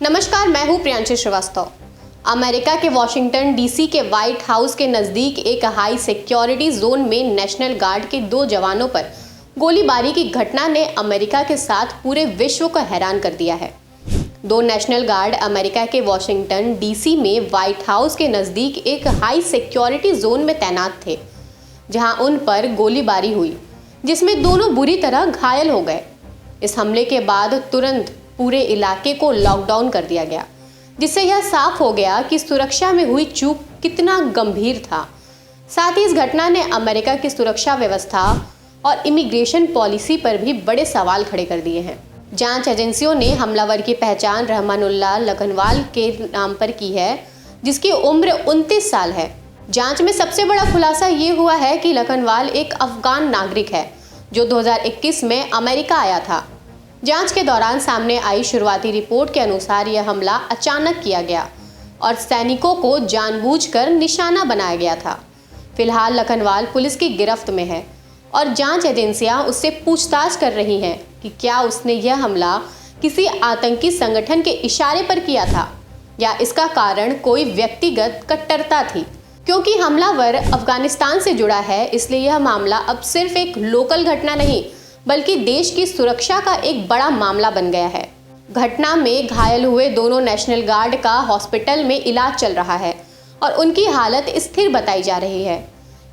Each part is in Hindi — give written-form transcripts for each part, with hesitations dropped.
नमस्कार, मैं हूं प्रियांशी श्रीवास्तव। अमेरिका के वॉशिंगटन डीसी के व्हाइट हाउस के नज़दीक एक हाई सिक्योरिटी जोन में नेशनल गार्ड के 2 जवानों पर गोलीबारी की घटना ने अमेरिका के साथ पूरे विश्व को हैरान कर दिया है। 2 नेशनल गार्ड अमेरिका के वॉशिंगटन डीसी में व्हाइट हाउस के नज़दीक एक हाई सिक्योरिटी जोन में तैनात थे, जहां उन पर गोलीबारी हुई, जिसमें दोनों बुरी तरह घायल हो गए। इस हमले के बाद तुरंत पूरे इलाके को लॉकडाउन कर दिया गया, जिससे यह साफ हो गया कि सुरक्षा में हुई चूक कितना गंभीर था। साथ ही इस घटना ने अमेरिका की सुरक्षा व्यवस्था और इमिग्रेशन पॉलिसी पर भी बड़े सवाल खड़े कर दिए हैं। जांच एजेंसियों ने हमलावर की पहचान रहमानुल्लाह लखनवाल के नाम पर की है, जिसकी उम्र 29 साल है। जांच में सबसे बड़ा खुलासा ये हुआ है कि लखनवाल एक अफगान नागरिक है जो 2021 में अमेरिका आया था। जांच के दौरान सामने आई शुरुआती रिपोर्ट के अनुसार यह हमला अचानक किया गया और सैनिकों को जानबूझकर निशाना बनाया गया था। फिलहाल लखनवाल पुलिस की गिरफ्त में है और जांच एजेंसियां उससे पूछताछ कर रही हैं कि क्या उसने यह हमला किसी आतंकी संगठन के इशारे पर किया था या इसका कारण कोई व्यक्तिगत कट्टरता थी। क्योंकि हमलावर अफगानिस्तान से जुड़ा है, इसलिए यह मामला अब सिर्फ एक लोकल घटना नहीं बल्कि देश की सुरक्षा का एक बड़ा मामला बन गया है। घटना में घायल हुए दोनों नेशनल गार्ड का हॉस्पिटल में इलाज चल रहा है और उनकी हालत स्थिर बताई जा रही है।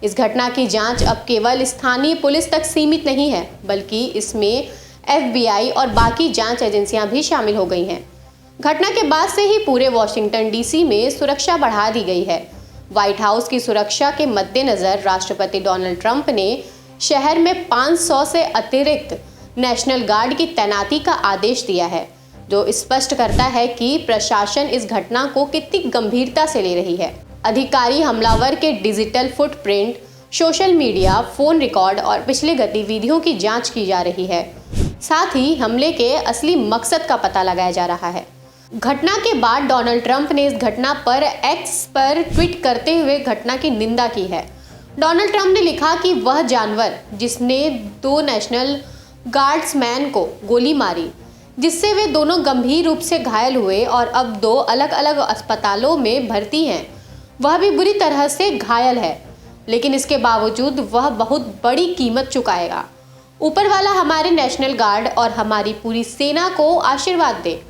इस घटना की जांच अब केवल स्थानीय पुलिस तक सीमित नहीं है, बल्कि इसमें FBI और बाकी जांच एजेंसियां भी शामिल हो गई हैं। घटना के बाद से ही पूरे वॉशिंगटन डीसी में सुरक्षा बढ़ा दी गई है। व्हाइट हाउस की सुरक्षा के मद्देनजर राष्ट्रपति डोनाल्ड ट्रंप ने शहर में 500 से अतिरिक्त नेशनल गार्ड की तैनाती का आदेश दिया है, जो स्पष्ट करता है कि प्रशासन इस घटना को कितनी गंभीरता से ले रही है। अधिकारी हमलावर के digital footprint, social media, phone record और पिछले गतिविधियों की जांच की जा रही है। साथ ही हमले के असली मकसद का पता लगाया जा रहा है। घटना के बाद डोनाल्ड ट्रंप ने इस घटना पर एक्स पर ट्वीट करते हुए घटना की निंदा की है। डोनाल्ड ट्रंप ने लिखा कि वह जानवर जिसने 2 नेशनल गार्ड्समैन को गोली मारी, जिससे वे दोनों गंभीर रूप से घायल हुए और अब 2 अलग अलग अस्पतालों में भर्ती हैं, वह भी बुरी तरह से घायल है, लेकिन इसके बावजूद वह बहुत बड़ी कीमत चुकाएगा। ऊपर वाला हमारे नेशनल गार्ड और हमारी पूरी सेना को आशीर्वाद दे।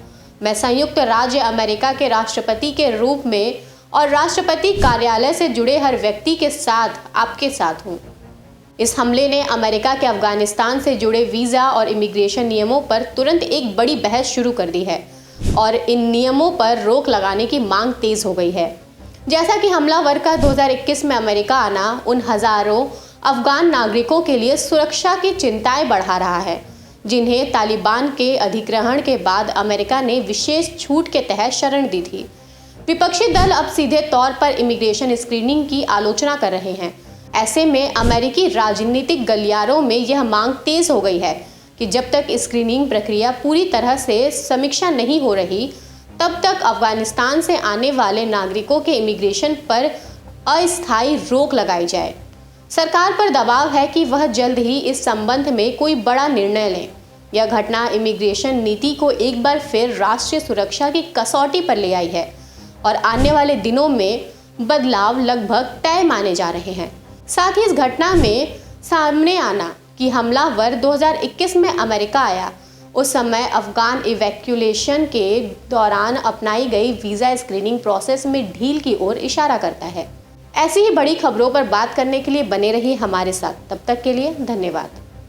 मैं संयुक्त राज्य अमेरिका के राष्ट्रपति के रूप में और राष्ट्रपति कार्यालय से जुड़े हर व्यक्ति के साथ आपके साथ हूँ। इस हमले ने अमेरिका के अफगानिस्तान से जुड़े वीज़ा और इमिग्रेशन नियमों पर तुरंत एक बड़ी बहस शुरू कर दी है और इन नियमों पर रोक लगाने की मांग तेज हो गई है। जैसा कि हमलावर का 2021 में अमेरिका आना उन हजारों अफगान नागरिकों के लिए सुरक्षा की चिंताएं बढ़ा रहा है, जिन्हें तालिबान के अधिग्रहण के बाद अमेरिका ने विशेष छूट के तहत शरण दी थी। विपक्षी दल अब सीधे तौर पर इमिग्रेशन स्क्रीनिंग की आलोचना कर रहे हैं। ऐसे में अमेरिकी राजनीतिक गलियारों में यह मांग तेज हो गई है कि जब तक स्क्रीनिंग प्रक्रिया पूरी तरह से समीक्षा नहीं हो रही, तब तक अफगानिस्तान से आने वाले नागरिकों के इमिग्रेशन पर अस्थायी रोक लगाई जाए। सरकार पर दबाव है कि वह जल्द ही इस संबंध में कोई बड़ा निर्णय लें। यह घटना इमिग्रेशन नीति को एक बार फिर राष्ट्रीय सुरक्षा की कसौटी पर ले आई है और आने वाले दिनों में बदलाव लगभग तय माने जा रहे हैं। साथ ही इस घटना में सामने आना कि हमलावर 2021 में अमेरिका आया, उस समय अफगान इवैक्यूएशन के दौरान अपनाई गई वीज़ा स्क्रीनिंग प्रोसेस में ढील की ओर इशारा करता है। ऐसी ही बड़ी खबरों पर बात करने के लिए बने रहिए हमारे साथ। तब तक के लिए धन्यवाद।